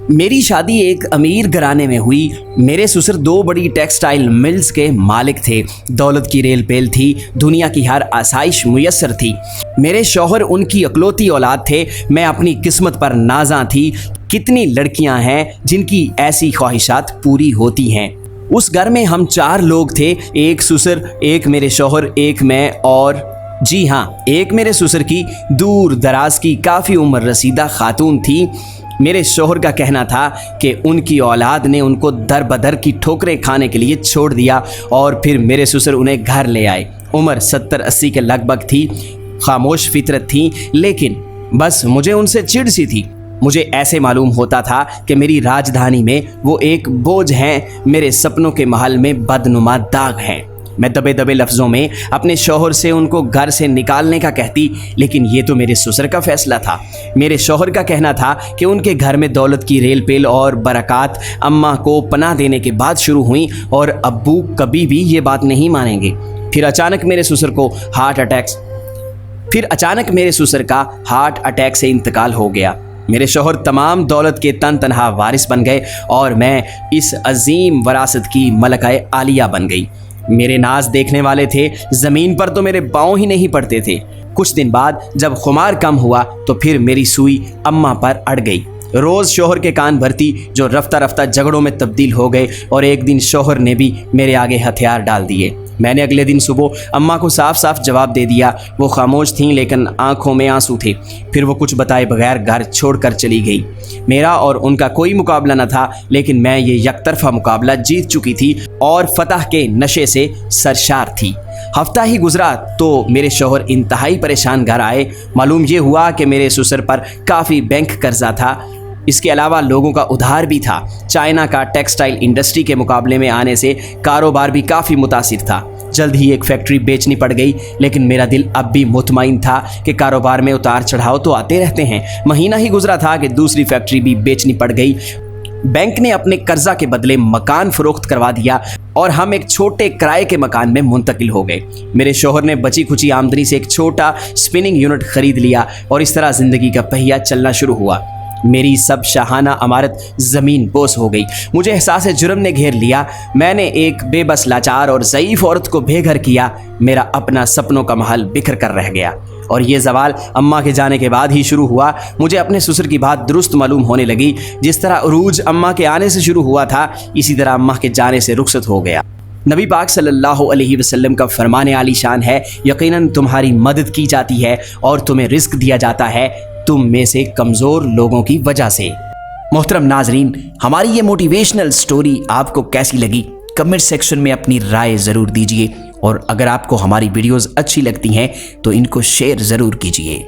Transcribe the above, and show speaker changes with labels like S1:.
S1: میری شادی ایک امیر گھرانے میں ہوئی۔ میرے سسر 2 بڑی ٹیکسٹائل ملز کے مالک تھے۔ دولت کی ریل پیل تھی، دنیا کی ہر آسائش میسر تھی۔ میرے شوہر ان کی اکلوتی اولاد تھے۔ میں اپنی قسمت پر نازاں تھی۔ کتنی لڑکیاں ہیں جن کی ایسی خواہشات پوری ہوتی ہیں۔ اس گھر میں ہم 4 لوگ تھے، ایک سسر، ایک میرے شوہر، ایک میں، اور جی ہاں، ایک میرے سسر کی دور دراز کی کافی عمر رسیدہ خاتون تھی۔ میرے شوہر کا کہنا تھا کہ ان کی اولاد نے ان کو در بدر کی ٹھوکریں کھانے کے لیے چھوڑ دیا اور پھر میرے سسر انہیں گھر لے آئے۔ عمر 70-80 کے لگ بھگ تھی، خاموش فطرت تھی، لیکن بس مجھے ان سے چڑ سی تھی۔ مجھے ایسے معلوم ہوتا تھا کہ میری راجدھانی میں وہ ایک بوجھ ہیں، میرے سپنوں کے محل میں بدنما داغ ہیں۔ میں دبے دبے لفظوں میں اپنے شوہر سے ان کو گھر سے نکالنے کا کہتی، لیکن یہ تو میرے سسر کا فیصلہ تھا۔ میرے شوہر کا کہنا تھا کہ ان کے گھر میں دولت کی ریل پیل اور برکات اماں کو پناہ دینے کے بعد شروع ہوئیں اور ابو کبھی بھی یہ بات نہیں مانیں گے۔ پھر اچانک میرے سسر کا ہارٹ اٹیک سے انتقال ہو گیا۔ میرے شوہر تمام دولت کے تن تنہا وارث بن گئے اور میں اس عظیم وراثت کی ملکہ عالیہ بن گئی۔ میرے ناز دیکھنے والے تھے، زمین پر تو میرے پاؤں ہی نہیں پڑتے تھے۔ کچھ دن بعد جب خمار کم ہوا تو پھر میری سوئی اماں پر اڑ گئی۔ روز شوہر کے کان بھرتی، جو رفتہ رفتہ جھگڑوں میں تبدیل ہو گئے، اور ایک دن شوہر نے بھی میرے آگے ہتھیار ڈال دیے۔ میں نے اگلے دن صبح اماں کو صاف صاف جواب دے دیا۔ وہ خاموش تھیں لیکن آنکھوں میں آنسو تھے۔ پھر وہ کچھ بتائے بغیر گھر چھوڑ کر چلی گئی۔ میرا اور ان کا کوئی مقابلہ نہ تھا، لیکن میں یہ یک طرفہ مقابلہ جیت چکی تھی اور فتح کے نشے سے سرشار تھی۔ ہفتہ ہی گزرا تو میرے شوہر انتہائی پریشان گھر آئے۔ معلوم یہ ہوا کہ میرے سسر پر کافی بینک قرضہ تھا، اس کے علاوہ لوگوں کا ادھار بھی تھا۔ چائنا کا ٹیکسٹائل انڈسٹری کے مقابلے میں آنے سے کاروبار بھی کافی متاثر تھا۔ جلد ہی ایک فیکٹری بیچنی پڑ گئی، لیکن میرا دل اب بھی مطمئن تھا کہ کاروبار میں اتار چڑھاؤ تو آتے رہتے ہیں۔ مہینہ ہی گزرا تھا کہ دوسری فیکٹری بھی بیچنی پڑ گئی۔ بینک نے اپنے قرضہ کے بدلے مکان فروخت کروا دیا اور ہم ایک چھوٹے کرائے کے مکان میں منتقل ہو گئے۔ میرے شوہر نے بچی کھچی آمدنی سے ایک چھوٹا سپننگ یونٹ خرید لیا اور اس طرح زندگی کا پہیہ چلنا شروع ہوا۔ میری سب شاہانہ عمارت زمین بوس ہو گئی۔ مجھے احساس جرم نے گھیر لیا۔ میں نے ایک بے بس لاچار اور ضعیف عورت کو بے گھر کیا۔ میرا اپنا سپنوں کا محل بکھر کر رہ گیا، اور یہ زوال اماں کے جانے کے بعد ہی شروع ہوا۔ مجھے اپنے سسر کی بات درست معلوم ہونے لگی۔ جس طرح عروج اماں کے آنے سے شروع ہوا تھا، اسی طرح اماں کے جانے سے رخصت ہو گیا۔ نبی پاک صلی اللہ علیہ وسلم کا فرمان عالی شان ہے، یقیناً تمہاری مدد کی جاتی ہے اور تمہیں رزق دیا جاتا ہے تم میں سے کمزور لوگوں کی وجہ سے۔ محترم ناظرین، ہماری یہ موٹیویشنل سٹوری آپ کو کیسی لگی؟ کمنٹ سیکشن میں اپنی رائے ضرور دیجیے، اور اگر آپ کو ہماری ویڈیوز اچھی لگتی ہیں تو ان کو شیئر ضرور کیجیے۔